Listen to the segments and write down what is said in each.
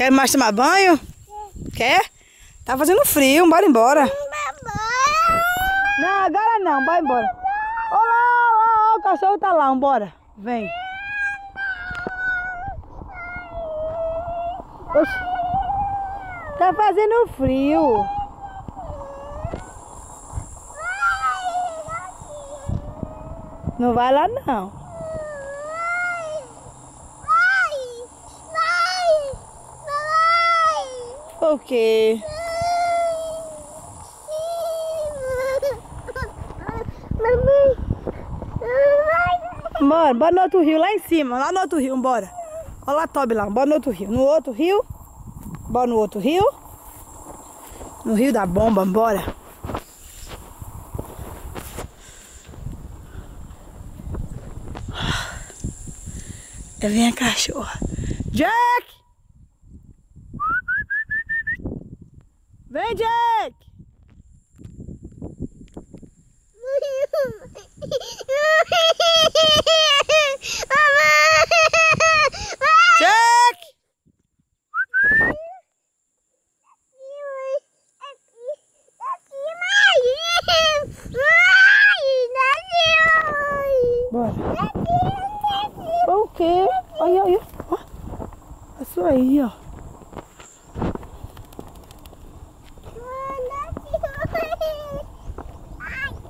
Quer mais tomar banho? Quer? Tá fazendo frio, bora embora. Não, agora não, bora embora. Olá, o cachorro tá lá, bora. Vem. Oxi. Tá fazendo frio. Não vai lá não. Por quê? Bora no outro rio, lá em cima, lá no outro rio, bora. Olha lá, Toby lá, bora no outro rio. No outro rio, bora no outro rio. No rio da bomba, bora. Vem a cachorra. Jack! Vem, Jack! Jack! Bora. O quê? Olha, olha. Ó. Passou aí, ó.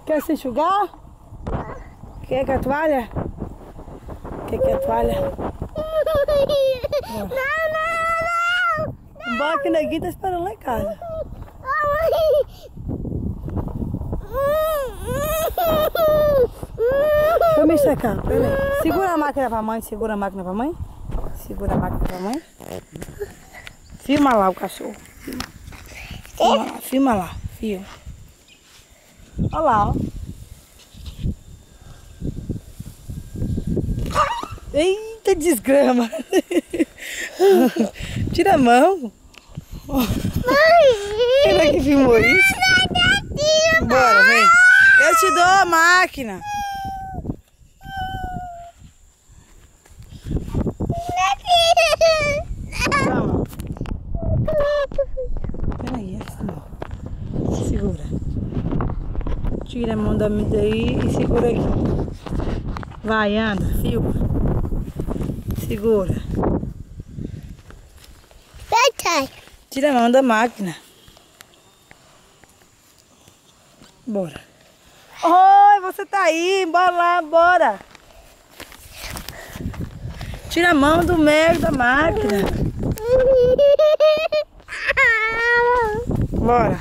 Quer se enxugar? Quer que a toalha? Quer que a toalha? Não, não, não! Bora que o neguinho tá esperando lá em casa. Deixa eu me secar, peraí. Segura a máquina pra mãe, segura a máquina pra mãe. Segura a máquina pra mãe. Filma lá o cachorro. Filma lá, filma. Olha lá, ó. Eita, desgrama. Tira a mão. Quem é que filmou isso? Bora, vem. Eu te dou a máquina. Calma. Peraí, assim, ó. Segura. Tira a mão da minha daí e segura aqui. Vai, anda, filma. Segura. Tira a mão da máquina. Bora. Oi, você tá aí, bora lá, bora. Tira a mão do meio da máquina. Bora.